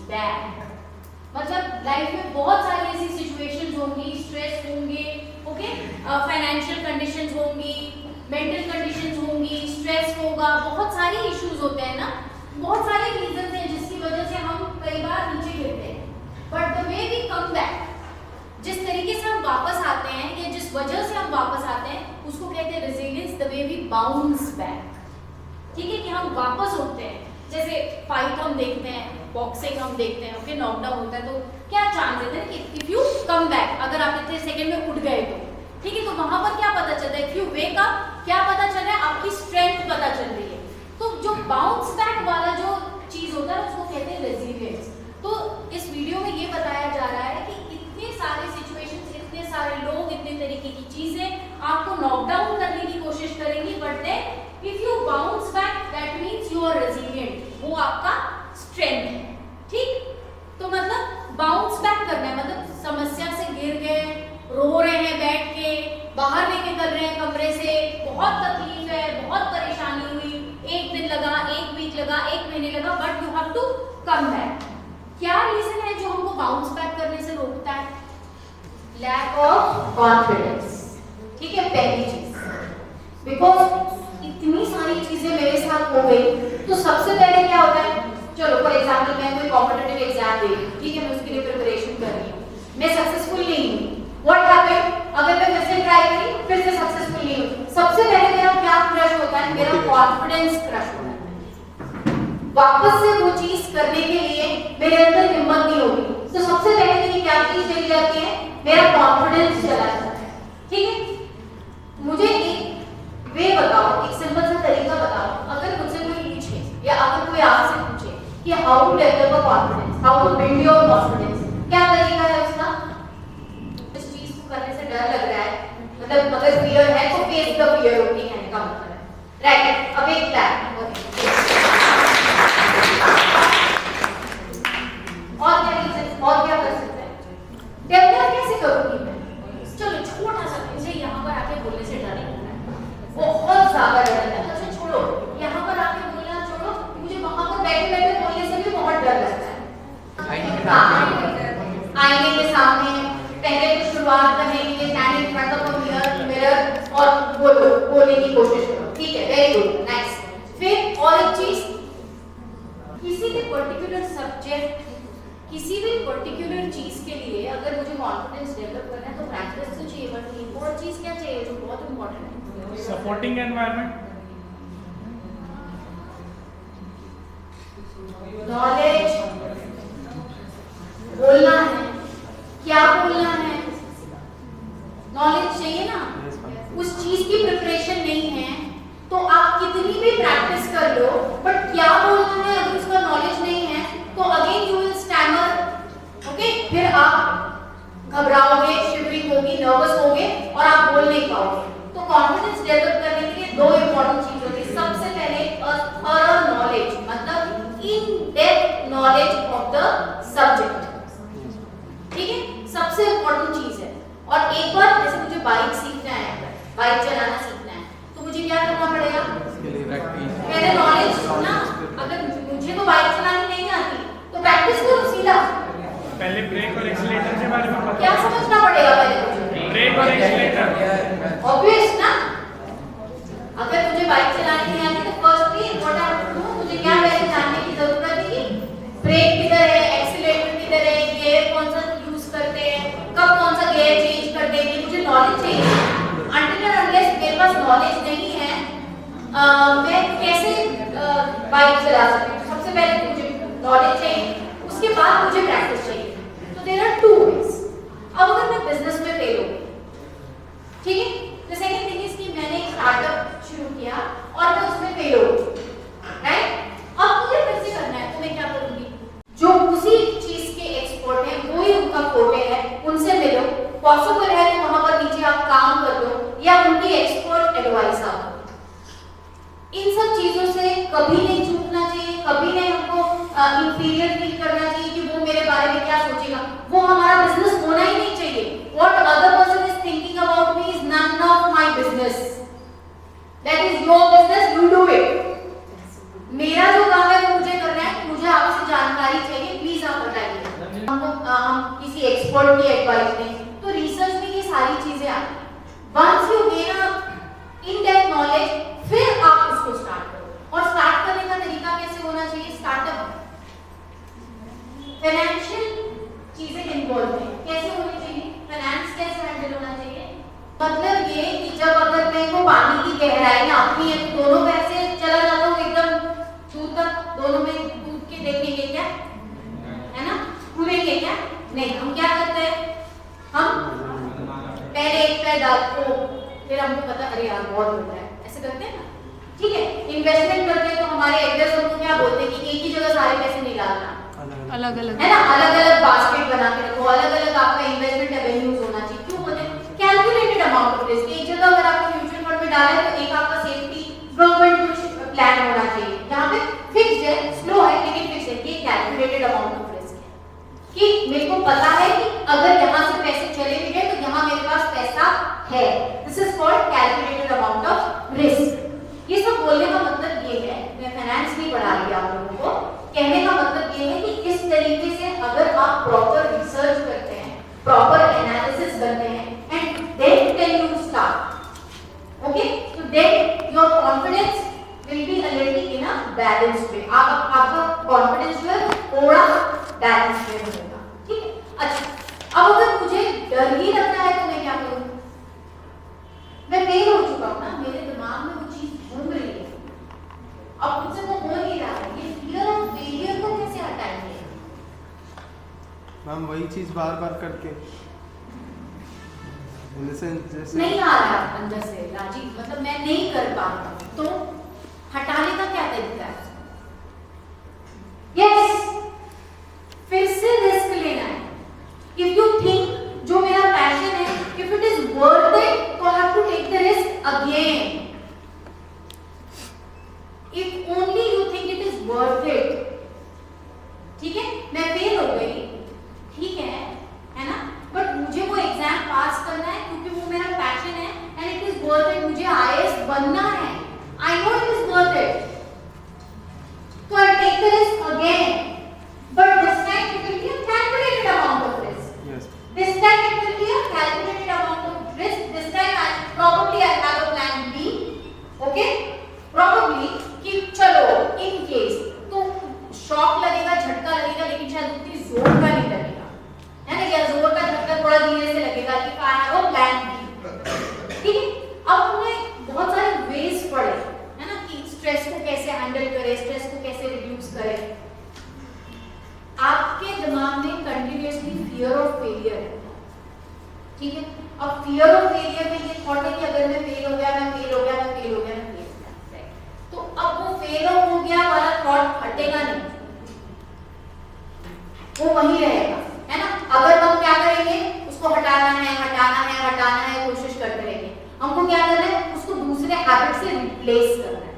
Back. मतलब life में बहुत सारी ऐसी सिचुएशंस होंगी, स्ट्रेस होंगे, ओके, फाइनेंशियल कंडीशंस होंगी, मेंटल कंडीशंस होंगी, स्ट्रेस होगा, बहुत सारे इश्यूज होते हैं ना, बहुत सारे रीजंस हैं जिसकी वजह से हम कई बार नीचे गिरते हैं। But the way we come back, जिस तरीके से हम वापस आते हैं या जिस वजह से हम वापस आते हैं, उसको कहते हैं resilience. The way we bounce back, ठीक है, कि हम वापस उठते हैं। जैसे फाइट हम देखते हैं, बॉक्सिंग हम देखते हैं, ओके, नॉकडाउन होता है तो क्या चांस देते हैं कि इफ यू कम बैक, अगर आप इतने सेकंड में उठ गए तो ठीक है, तो वहां पर क्या पता चलता है, इफ यू वेक अप, क्या पता चल रहा है, आपकी स्ट्रेंथ पता चल रही है। तो जो बाउंस बैक वाला जो चीज होता है उसको कहते हैं रेजिलियंस। तो इस वीडियो में ये बताया जा रहा है कि इतने सारे सिचुएशंस, इतने सारे लोग, इतने तरीके की चीजें आपको नॉकडाउन करने की कोशिश करेंगी, but then if you bounce back that means you are resilient, वो आपका स्ट्रेंथ है, ठीक। तो मतलब बाउंस बैक करना है, मतलब समस्या से गिर गए, रो रहे हैं बैठ के, बाहर नहीं निकल रहे हैं कमरे से, बहुत तकलीफ है, बहुत परेशानी हुई, एक दिन लगा, एक वीक लगा, एक महीने लगा, but you have to come back. क्या रीजन है जो हमको बाउंस बैक करने से रोकता है? लैक ऑफ कॉन्फिडेंस, ठीक है, पहली चीज। बिकॉज इतनी सारी चीजें मेरे साथ हो गई, तो सबसे पहले क्या होता है, चलो फॉर एग्जाम्पल मैं कोई कॉम्पिटिटिव एग्जाम दे रही हूँ, ठीक है, मैं उसके लिए प्रिपरेशन कर रही हूँ, मैं सक्सेसफुल नहीं हुई, व्हाट हैपेंड, अगर मैं फिर से ट्राई करी, फिर से सक्सेसफुल नहीं हुई, सबसे पहले मेरा क्या क्रश होता है, मेरा कॉन्फिडेंस क्रश होता है। वापस से वो चीज करने के लिए मेरे अंदर हिम्मत नहीं होगी, तो सबसे पहले मेरी क्या चीज चली जाती है, मेरा कॉन्फिडेंस चला जाता है, ठीक है। मुझे एक वे बताओ, एक सिंपल सा तरीका बताओ, अगर मुझसे कोई पूछे या अगर कोई आपसे पूछे कि how to develop a confidence, how to build your confidence, क्या तरीका है उसका? इस चीज को करने से डर लग रहा है, मतलब अगर फियर है तो फेस द फियर होती है का मतलब है, राइट। अब एक प्लान और क्या रीजन, और क्या कर सकते हैं, डेवलप कैसे करूंगी मैं? चलो छोटा सा, मुझे यहाँ पर आके बोलने से डर लगता है, बहुत ज्यादा डर लगता है। अच्छा छोड़ो, यहाँ पर आके बोलना छोड़ो, मुझे वहां पर बैठे बैठे बोलने से भी बहुत डर लगता है। आईने के सामने पहले तो शुरुआत करने के लिए stand in front of a mirror और बोलने की कोशिश करो, ठीक है, वेरी गुड, नाइस। फिर और एक चीज, किसी भी पर्टिकुलर सब्जेक्ट, किसी भी पर्टिकुलर चीज के लिए अगर मुझे कॉन्फिडेंस डेवलप करना है तो प्रैक्टिस तो चाहिए, बट एक और चीज क्या चाहिए जो बहुत इंपॉर्टेंट है, सपोर्टिंग एनवायरनमेंट, नॉलेज। बोलना है, क्या बोलना है, नॉलेज चाहिए ना। उस चीज की प्रिपरेशन नहीं है तो आप कितनी भी प्रैक्टिस कर लो, बट क्या बोलना है अगर उसका नॉलेज नहीं है तो again you will stammer, okay, फिर आप घबराओगे, शिवरिंग होगी, नर्वस होगे और आप बोल नहीं पाओगे। तो कॉन्फिडेंस डेवलप करने के लिए दो इंपॉर्टेंट चीज होती है, सबसे पहले थॉरो नॉलेज, मतलब इन depth knowledge of the subject, ठीक है, सबसे इंपॉर्टेंट चीज है। और एक बार जैसे मुझे बाइक सीखना है, बाइक चलाना सीखना है, तो मुझे क्या करना पड़ेगा, पहले नॉलेज ना, अगर मुझे तो बाइक चलानी नहीं आती तो प्रैक्टिस करो सीधा, पहले ब्रेक और एक्सीलेटर के बारे में पता, क्या समझना पड़ेगा पहले मुझे, ब्रेक और एक्सीलेटर, ऑब्वियस ना। अगर मुझे बाइक चलानी नहीं आती तो firstly what I have to do, मुझे क्या पहले जानने की जरूरत है कि ब्रेक किधर है, एक्सीलेटर किधर है, गियर कौन सा यूज करते हैं, कब कौन सा गियर चेंज करते हैं, मुझे नॉलेज चाहिए। अनटिल एंड अनलेस मेरे पास नॉलेज नहीं है, मैं कैसे बाइक चला सकती हूँ? सबसे पहले मुझे नॉलेज चाहिए, उसके बाद मुझे प्रैक्टिस चाहिए। तो देयर आर टू वेज। अब अगर मैं बिजनेस में फेल हो, ठीक है, द सेकंड थिंग इज कि मैंने एक स्टार्टअप शुरू किया और मैं उसमें फेल हो, राइट। अब मुझे फिर से करना है तो मैं क्या करूंगी, जो उसी चीज के एक्सपर्ट हैं, वो ही उनका फोटे है, उनसे मिलो, पॉसिबल है तो वहां पर नीचे आप काम कर लो या उनकी एक्सपर्ट एडवाइस आप। इन सब चीजों से कभी नहीं चूकना चाहिए, कभी नहीं हमको इंफीरियर फील करना चाहिए कि वो मेरे बारे में क्या सोचेगा, वो हमारा बिजनेस होना ही नहीं चाहिए। What other person is thinking about me is none of my business, that is your business, you do it. मेरा जो काम है वो मुझे करना है, मुझे आपसे जानकारी चाहिए, प्लीज आप किसी एक्सपर्ट की एडवाइस नहीं, तो रिसर्च में ये सारी चीजें आती हैं। Once you gain a in depth knowledge, फिर आप उसको स्टार्ट करो। और स्टार्ट करने का तरीका कैसे होना चाहिए? स्टार्टअप फाइनेंशियल चीजें इन्वॉल्व है, कैसे होनी चाहिए, फाइनेंस कैसे हैंडल होना चाहिए। मतलब ये कि जब अगर मेरे को पानी की गहराई नापनी है तो दोनों पैसे चला जाता हूँ एकदम दूर तक, दोनों में कूद के देखेंगे क्या, है ना, कूदेंगे क्या? नहीं, हम क्या करते हैं, हम पहले एक पैर डालते हो, फिर हमको पता अरे यार बहुत होता है, ऐसे करते हैं ना। ठीक है, इन्वेस्टमेंट करते हैं तो हमारे एडवाइजर हमको क्या बोलते हैं कि एक ही जगह सारे पैसे नहीं डालना, अलग अलग है ना, अलग अलग बास्केट बना के रखो, अलग अलग आपका इन्वेस्टमेंट एवेन्यूज होना चाहिए। क्यों बोलते हैं? Calculated amount of risk. एक जगह अगर आपको म्यूचुअल फंड में डाला है तो एक आपका सेफ्टी गवर्नमेंट कुछ प्लान होना चाहिए, जहाँ पे फिक्स है, स्लो है लेकिन फिक्स है, ये कैलकुलेटेड अमाउंट ऑफ रिस्क है कि मेरे को पता है कि अगर यहाँ से पैसे चले भी गए तो यहाँ मेरे पास पैसा है। This is called calculated amount of risk. ये सब बोलने का मतलब ये है, मैं फाइनेंस नहीं पढ़ा रही आप लोगों को, कहने का मतलब ये है कि इस तरीके से अगर आप प्रॉपर रिसर्च करते हैं, प्रॉपर एनालिसिस करते हैं and then can you start, okay, तो then your confidence will be a little in a balance way. आपका कॉन्फिडेंस जो है थोड़ा बैलेंस में होगा। ठीक है, अच्छा, अब अगर मुझे डर ही लगता है तो मैं क्या करूं? मैं फेल हो चुका हूं ना, मेरे दिमाग में वो चीज घूम रही है, अब मुझसे वो हो नहीं रहा है, ये फियर ऑफ फेलियर को कैसे हटाएंगे? मैम वही चीज बार बार करके जैसे नहीं आ रहा अंदर से राजीव, मतलब मैं नहीं कर पा रहा हूं, तो हटाने का क्या तरीका है? यस, फिर से रिस्क लेना है। इफ यू थिंक जो मेरा पैशन है, if it is worth it, तो I have to take the risk again. If only you think it is worth it, ठीक है, मैं फेल हो गई, ठीक है ना, बट मुझे वो एग्जाम पास करना है क्योंकि वो मेरा पैशन है and it is worth it, मुझे आईएएस बनना है, I know it is worth it, तो I take the risk again, but this time it will be a calculated amount of risk. Yes This time it will be a calculated amount of risk. This time probably I have a plan B, okay? Probably कि चलो in case तो shock लगेगा, झटका लगेगा, लेकिन शायद उतनी जोर का नहीं लगेगा, है ना, क्या जोर का झटका थोड़ा धीरे से लगेगा कि I have a plan B। ठीक है, अब हमने बहुत सारे वेज पढ़े, है ना, कि स्ट्रेस को कैसे हैंडल करें, स्ट्रेस को कैसे रिड्यूस करें। आपके दिमाग में कंटिन्यूअसली फियर ऑफ फेलियर है, ठीक है, अब फियर ऑफ फेलियर में ये थॉट है कि अगर मैं फेल हो गया, मैं फेल हो गया, मैं फेल हो गया, मैं फेल हो गया, तो अब वो फेल हो गया वाला थॉट हटेगा नहीं, वो वही रहेगा, है ना। अगर हम क्या करेंगे, उसको हटाना है, हटाना है, हटाना है, कोशिश करते रहेंगे, हमको क्या करना है, उसको दूसरे हैबिट से रिप्लेस करना है।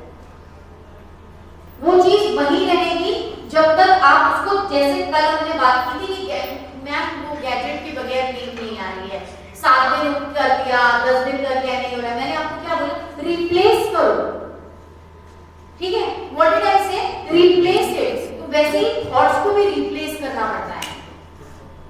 वो चीज वही रहेगी जब तक आप उसको, जैसे कल हमने बात की थी कि मैम वो गैजेट के बगैर नींद नहीं आ रही है, 7 दिन कर दिया, 10 दिन कर दिया, नहीं हो रहा, मैंने आपको क्या बोला, रिप्लेस करो, ठीक है, व्हाट डिड आई से, रिप्लेस इट। तो वैसे ही थॉट्स को भी रिप्लेस करना पड़ता है।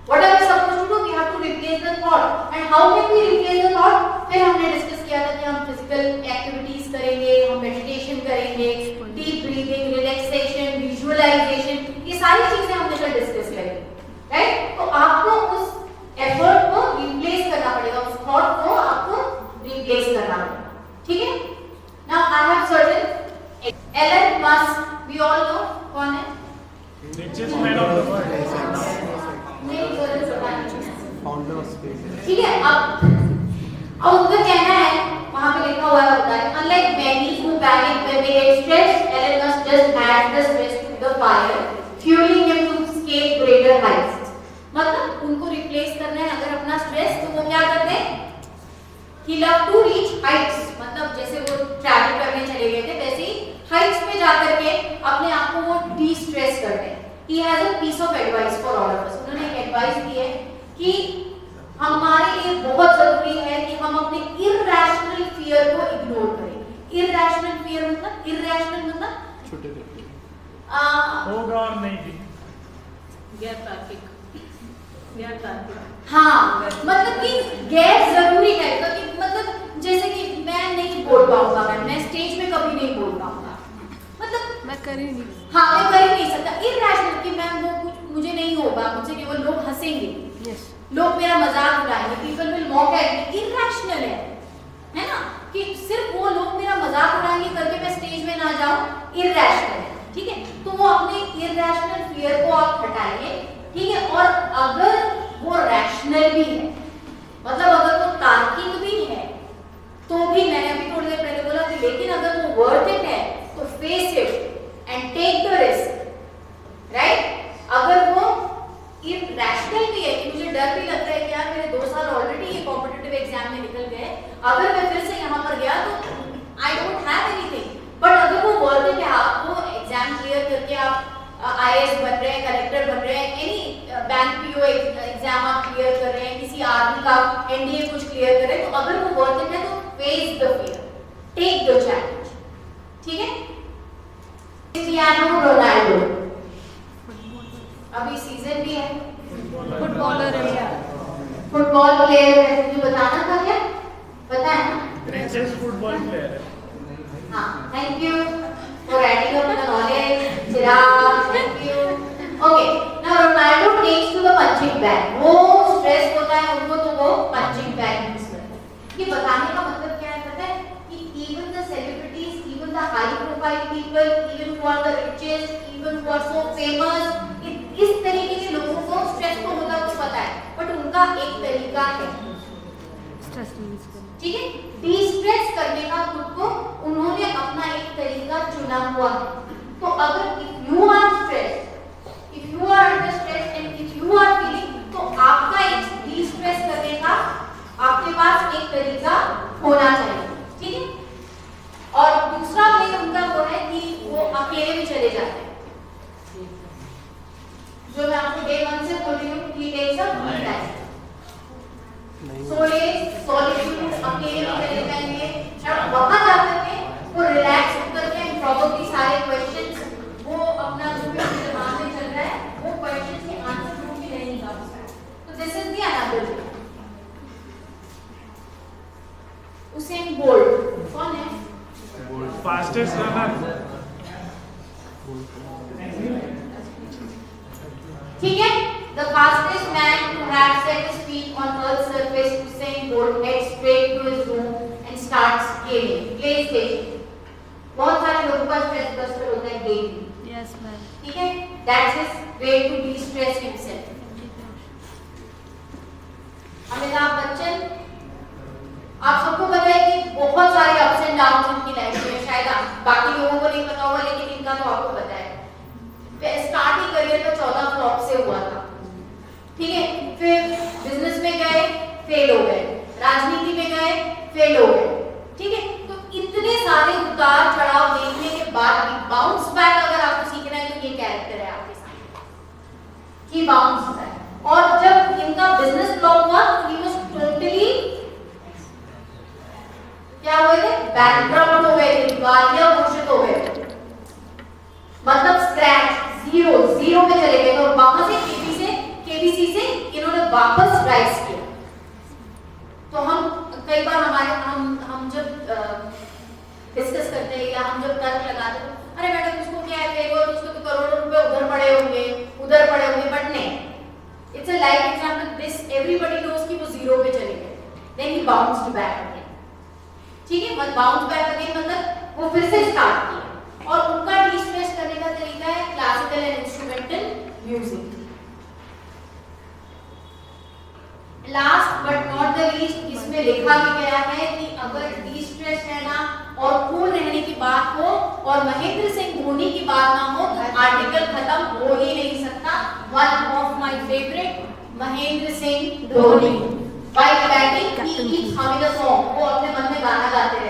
What are we supposed to do, we have to replace the thought, and how can we replace the thought? फिर हमने डिस्कस किया था कि हम फिजिकल एक्टिविटीज करेंगे, हम मेडिटेशन करेंगे, डीप ब्रीथिंग, रिलैक्सेशन, विजुअलाइजेशन, ये सारी चीजें हमने कल डिस्कस करी, राइट। तो आपको उस एफर्ट को रिप्लेस करना पड़ेगा, उस थॉट को आपको रिप्लेस करना पड़ेगा, ठीक है। Now I have certain Elon Musk, we all know कौन है, richest man of the world. नहीं पता नहीं, फाउंडर ऑफ स्पेस। ठीक है। अब उनका कहना है, वहां पे लिखा हुआ होता है, unlike many who panic when they get stressed, Elon Musk just adds the stress to the fire, fueling him to scale greater heights। मतलब उनको रिप्लेस करना है अगर अपना स्ट्रेस, तो वो क्या करते हैं, he love to reach heights, मतलब जैसे वो ट्रैवल करने चले गए थे, वैसे ही हाइट्स पे जाकर के अपने आप को वो डी स्ट्रेस करते हैं। He has a piece of advice for all of us। उन्होंने एक एडवाइस दी है कि हमारे लिए बहुत जरूरी है कि हम अपने इरैशनल फियर को इग्नोर करें। इरैशनल फियर मतलब, इरैशनल मतलब छोटे होगा और नहीं भी, गैर तार्किक हाँ, मतलब कि गैर जरूरी टाइप का, कि मतलब जैसे कि मैं नहीं बोल पाऊंगा, मैं स्टेज में कभी नहीं बोल पाऊंगा, मतलब मैं कर ही नहीं, हाँ मैं कर ही नहीं सकता, इरैशनल कि मैं वो कुछ मुझे नहीं होगा, मुझसे केवल लोग हंसेंगे, लोग मेरा मजाक उड़ाएंगे, people will mock at me, irrational है ना, कि सिर्फ वो लोग मेरा मजाक उड़ाएंगे करके मैं स्टेज में ना जाऊं, इरैशनल है, ठीक है। तो वो अपने इरैशनल फियर को आप हटाइए, ठीक है। और अगर वो रैशनल भी है, मतलब अगर वो तार्किक भी है, तो भी मैंने अभी थोड़ी देर पहले बोला कि लेकिन अगर वो वर्थ इट है तो face it and take the risk, right. अगर वो इरैशनल भी है कि मुझे डर भी लगता है कि यार मेरे 2 साल ऑलरेडी ये कॉम्पिटिटिव एग्जाम में निकल गए, अगर मैं फिर से यहाँ पर गया तो I don't have anything, but अगर वो वर्थ इट है, आप वो एग्जाम क्लियर करके आप IAS बन रहे हैं, कलेक्टर बन रहे हैं, एनी बैंक PO एग्जाम आप क्लियर कर रहे हैं, किसी आर्मी का NDA कुछ क्लियर कर रहे हैं, तो अगर वो वर्थ इट है तो face the fear, take the challenge, ठीक है। क्रिस्टियानो रोनाल्डो अभी सीजन भी है, फुटबॉलर है, फुटबॉल प्लेयर है, मुझे बताना था क्या, पता है ना, ग्रेटेस्ट फुटबॉल प्लेयर है। हाँ, thank you for adding up the knowledge, Chirag, thank you. Okay, now Ronaldo takes to the punching bag, वो स्ट्रेस होता है उनको तो वो पंचिंग बैग यूज करते हैं। ये बताने का मतलब क्या है पता है, कि even the celebrities, even the high profile people, even who are the richest, even who are so famous, इस तरीके के लोगों को स्ट्रेस तो होता तो पता है, बट उनका एक तरीका है स्ट्रेस रिलीज करना, ठीक है, डिस्ट्रेस करने का खुद को उन्होंने अपना एक तरीका चुना हुआ है। तो अगर if you are stressed, if you are under stress and if you are feeling, तो आपका एक डिस्ट्रेस करने का आपके पास एक तरीका होना चाहिए, ठीक है। और दूसरा वे उनका वो है कि वो अकेले भी चले जाते हैं, जो मैं आपको डे 1 से बोल रही हूँ, he takes a me time, solitude, अकेले भी चले जाएंगे, और वहां जाकर के वो रिलैक्स होकर के एंड प्रॉब्ली सारे क्वेश्चंस वो अपना जो भी उनके दिमाग में चल रहा है वो क्वेश्चंस के आंसर ढूंढ के नहीं निकाल सकते। तो this is the another way. Usain bolt कौन है? Fastest runner. ठीक है, the fastest man to have set his feet on Earth's surface, Usain Bolt, heads straight to his room and starts gaming, PlayStation. बहुत सारे लोगों का stress buster होता है गेमिंग, यस मैम, ठीक है, that's his way to de-stress himself. Amitabh Bachchan, आप सबको पता है कि बहुत सारे अप्स एंड डाउन्स इनकी लाइफ में, शायद बाकी लोगों को नहीं पता होगा लेकिन इनका तो आपको पता है। स्टार्टिंग करियर का 14 फ्लॉप से हुआ था, ठीक है, फिर बिजनेस में गए, फेल हो गए, राजनीति में गए, फेल हो गए, ठीक है। तो इतने सारे उतार चढ़ाव देखने के बाद भी बाउंस बैक अगर आपको सीखना है तो ये कैरेक्टर है आपके सामने कि बाउंस बैक। और जब इनका बिजनेस फ्लॉप हुआ तो ही वाज टोटली क्या हुए थे, बैंकक्रप्ट हो गए थे, दिवालिया घोषित हो गए थे, मतलब स्क्रैच, जीरो में चले गए। तो वहां से केबीसी से इन्होंने वापस राइज किया। तो हम कई बार हम जब डिस्कस करते हैं या हम जब तर्क लगाते हैं, अरे मैडम उसको क्या है, फेल हुआ तो उसको तो करोड़ों रुपए उधर पड़े होंगे, बट नहीं, it's a life example, this everybody knows कि वो जीरो पे चले गए, then he bounced back again, ठीक है। बट बाउंस बैक अगेन मतलब वो फिर से स्टार्ट किया। और उनका डिस्ट्रेस करने का तरीका है classical and instrumental music. Last but not the least, इसमें लिखा भी गया है कि अगर डिस्ट्रेस रहना और कूल रहने की बात हो और महेंद्र सिंह धोनी की बात ना हो तो आर्टिकल खत्म हो ही नहीं सकता। One of my favourite, Mahendra Singh Dhoni, while batting he keeps humming a song, वो अपने मन में गाना गाते